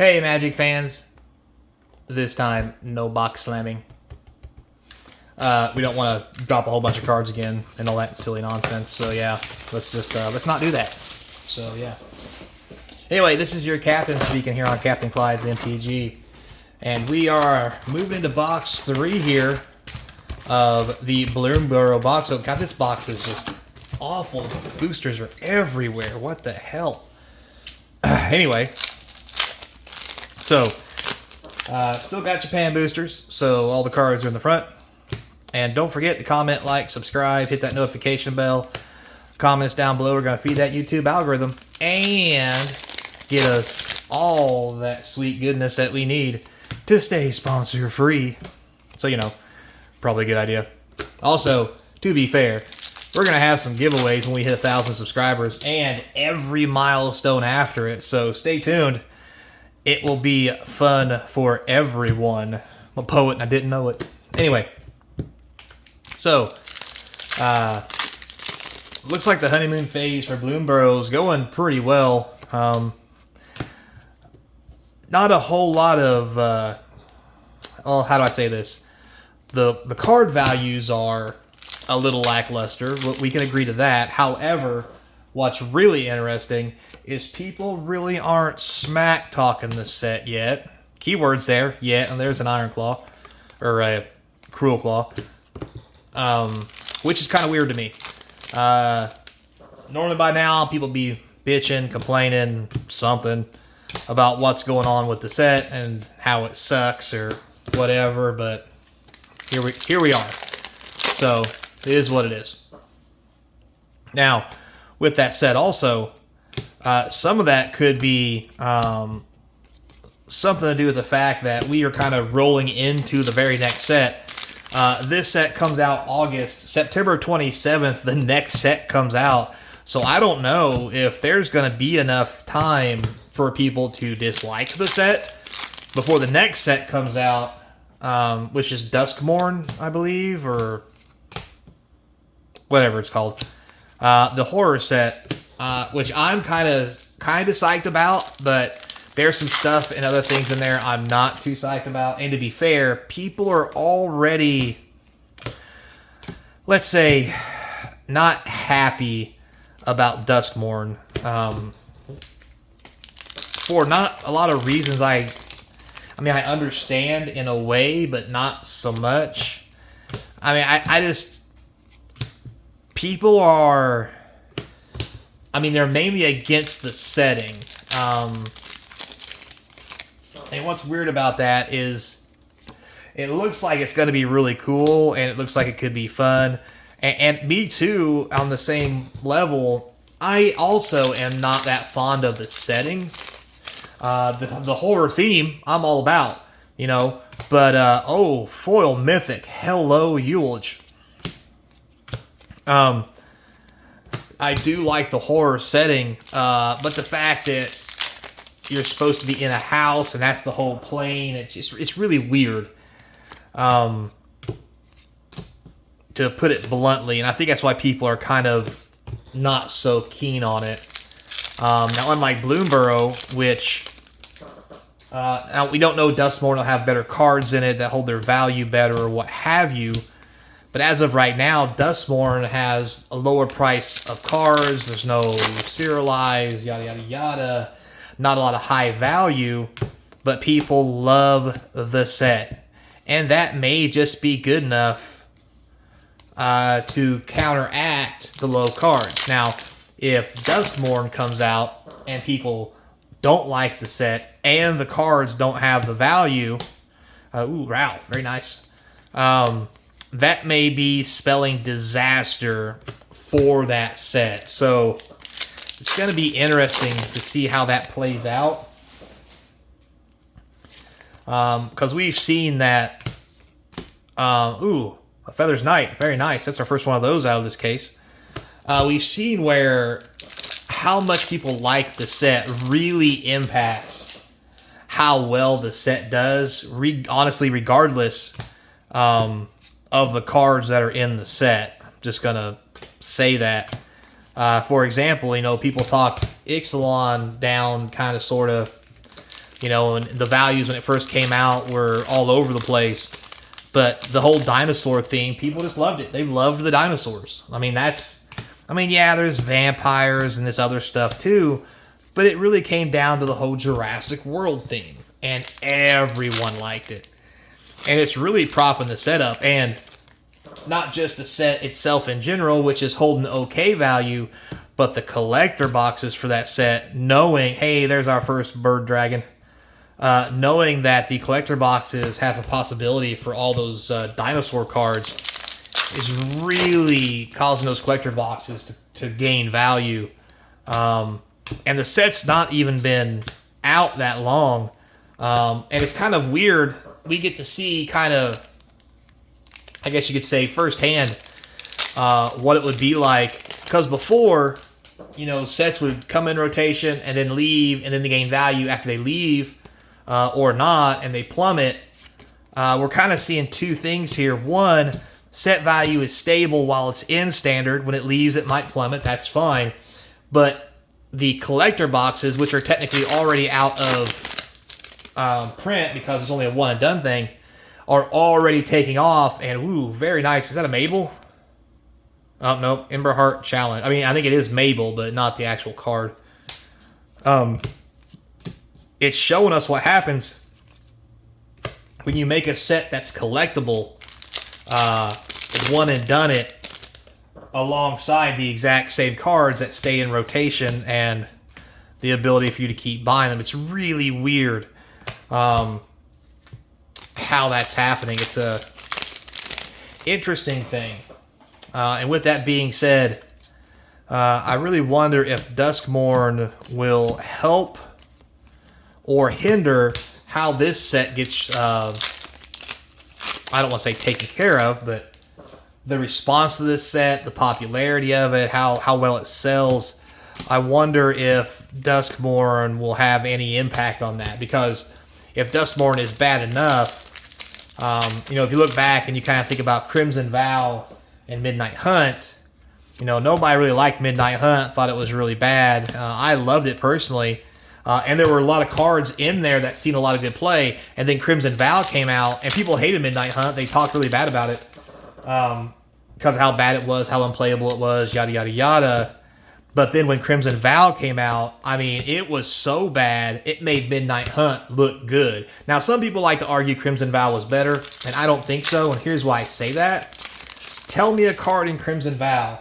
Hey, Magic fans. This time, no box slamming. We don't want to drop a whole bunch of cards again and all that silly nonsense. So yeah, let's not do that. So yeah. Anyway, this is your captain speaking here on Capnclydes MTG, and we are moving into box 3 here of the bloomburrow box. So God, this box is just awful. Boosters are everywhere. What the hell? Anyway, so still got Japan boosters, so all the cards are in the front. And don't forget to comment, like, subscribe, hit that notification bell. Comments down below are going to feed that YouTube algorithm and get us all that sweet goodness that we need to stay sponsor free. So, you know, probably a good idea. Also, to be fair, we're going to have some giveaways when we hit 1,000 subscribers and every milestone after it. So stay tuned. It will be fun for everyone. I'm a poet and I didn't know it. Anyway. So, looks like the honeymoon phase for bloomburrow is going pretty well. Not a whole lot of, how do I say this? The card values are a little lackluster. We can agree to that. However, what's really interesting is people really aren't smack talking this set yet. Keywords there, yet, and there's an iron claw, or a cruel claw. Which is kind of weird to me. Normally by now, people be bitching, complaining, something about what's going on with the set and how it sucks or whatever, but here we are. So, it is what it is. Now, with that said also, some of that could be something to do with the fact that we are kind of rolling into the very next set. This set comes out September 27th, the next set comes out. So I don't know if there's going to be enough time for people to dislike the set before the next set comes out, which is Duskmorn, I believe, or whatever it's called. The horror set, which I'm kind of psyched about, but there's some stuff and other things in there I'm not too psyched about. And to be fair, people are already, let's say, not happy about Duskmorn. For not a lot of reasons I understand in a way, but not so much. I mean, I just, people are, they're mainly against the setting. And what's weird about that is it looks like it's going to be really cool, and it looks like it could be fun. And me too, on the same level, I also am not that fond of the setting. The horror theme, I'm all about, you know. But, foil mythic, hello Eulage. I do like the horror setting, but the fact that you're supposed to be in a house and that's the whole plane, it's really weird, to put it bluntly, and I think that's why people are kind of not so keen on it. Now, unlike bloomburrow, which now we don't know, Duskmorn will have better cards in it that hold their value better or what have you. But as of right now, Duskmorn has a lower price of cards. There's no serialized, yada, yada, yada. Not a lot of high value, but people love the set. And that may just be good enough to counteract the low cards. Now, if Duskmorn comes out and people don't like the set and the cards don't have the value, wow, very nice. That may be spelling disaster for that set. So it's going to be interesting to see how that plays out. Because we've seen that. A Feather's Knight. Very nice. That's our first one of those out of this case. We've seen where how much people like the set really impacts how well the set does. Honestly, regardless of the cards that are in the set. I'm just going to say that. For example, you know, people talked Ixalan down kind of sort of You know, and the values when it first came out were all over the place. But the whole dinosaur theme, people just loved it. They loved the dinosaurs. I mean, yeah, there's vampires and this other stuff too, but it really came down to the whole Jurassic World theme, and everyone liked it. And it's really propping the setup, and not just the set itself in general, which is holding okay value, but the collector boxes for that set, knowing, hey, there's our first bird dragon. Knowing that the collector boxes has a possibility for all those dinosaur cards is really causing those collector boxes to gain value. And the set's not even been out that long. And it's kind of weird. We get to see kind of, I guess you could say, firsthand what it would be like. Because before, you know, sets would come in rotation and then leave, and then they gain value after they leave. Or not, and they plummet. We're kind of seeing two things here. One, set value is stable while it's in standard. When it leaves, it might plummet. That's fine. But the collector boxes, which are technically already out of print because it's only a one and done thing, are already taking off. And ooh, very nice. Is that a Mabel? Oh no, Ember Heart Challenge. I mean, I think it is Mabel, but not the actual card. It's showing us what happens when you make a set that's collectible, one and done it, alongside the exact same cards that stay in rotation and the ability for you to keep buying them. It's really weird how that's happening. It's a interesting thing. And with that being said, I really wonder if Duskmourn will help or hinder how this set gets, I don't want to say taken care of, but the response to this set, the popularity of it, how well it sells. I wonder if Duskmourn will have any impact on that, because if Duskmourn is bad enough, you know, if you look back and you kind of think about Crimson Vow and Midnight Hunt, you know, nobody really liked Midnight Hunt, thought it was really bad. I loved it personally. And there were a lot of cards in there that seen a lot of good play. And then Crimson Vow came out, and people hated Midnight Hunt. They talked really bad about it because of how bad it was, how unplayable it was, yada, yada, yada. But then when Crimson Vow came out, I mean, it was so bad, it made Midnight Hunt look good. Now, some people like to argue Crimson Vow was better, and I don't think so, and here's why I say that. Tell me a card in Crimson Vow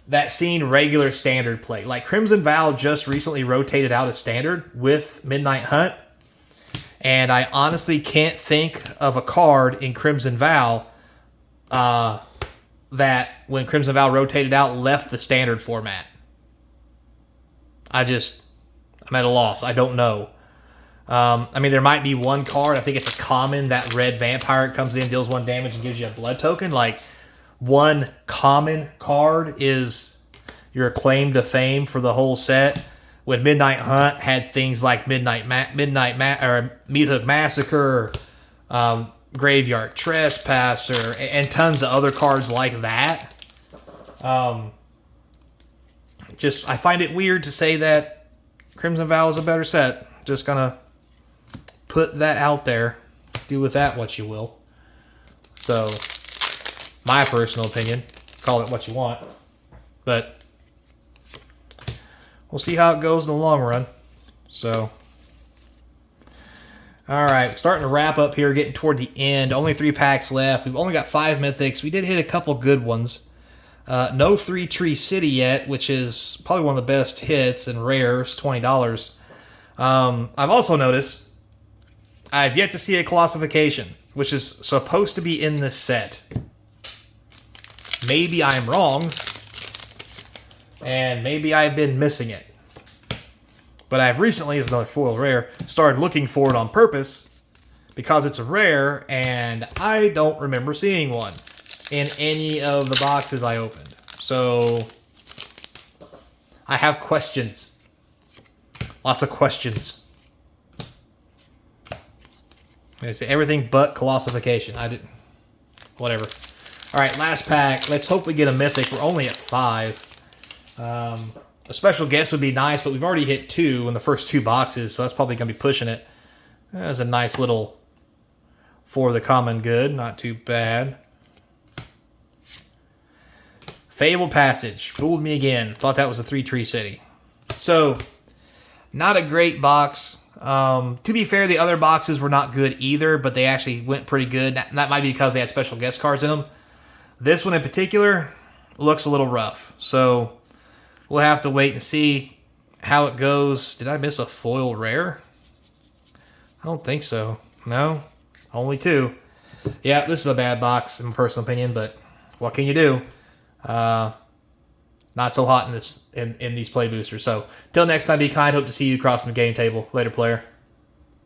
that seen regular standard play. Like, Crimson Vow just recently rotated out of standard with Midnight Hunt, and I honestly can't think of a card in Crimson Vow that, when Crimson Vow rotated out, left the standard format. I'm at a loss. I don't know. I mean, there might be one card. I think it's a common, that red vampire comes in, deals 1 damage, and gives you a blood token. Like, one common card is your claim to fame for the whole set. When Midnight Hunt had things like Meat Hook Massacre, Graveyard Trespasser, and tons of other cards like that. I find it weird to say that Crimson Vow is a better set. Just gonna put that out there. Do with that what you will. So, my personal opinion. Call it what you want. But we'll see how it goes in the long run. So, alright, starting to wrap up here, getting toward the end. Only 3 packs left. We've only got 5 mythics. We did hit a couple good ones. No 3 Tree City yet, which is probably one of the best hits and rares, $20. I've also noticed I've yet to see a Colossification, which is supposed to be in this set. Maybe I'm wrong, and maybe I've been missing it. But I've recently, as another foil rare, started looking for it on purpose because it's a rare, and I don't remember seeing one in any of the boxes I opened. So, I have questions. Lots of questions. I'm going to say everything but Colossification. Whatever. Alright, last pack. Let's hope we get a mythic. We're only at 5. A special guest would be nice, but we've already hit 2 in the first 2 boxes, so that's probably going to be pushing it. That was a nice little for the common good. Not too bad. Fable Passage. Fooled me again. Thought that was a 3-tree city. So, not a great box. To be fair, the other boxes were not good either, but they actually went pretty good. That might be because they had special guest cards in them. This one in particular looks a little rough. So, we'll have to wait and see how it goes. Did I miss a foil rare? I don't think so. No? Only 2. Yeah, this is a bad box in my personal opinion, but what can you do? Not so hot in these play boosters. So, till next time, be kind. Hope to see you across the game table. Later, player.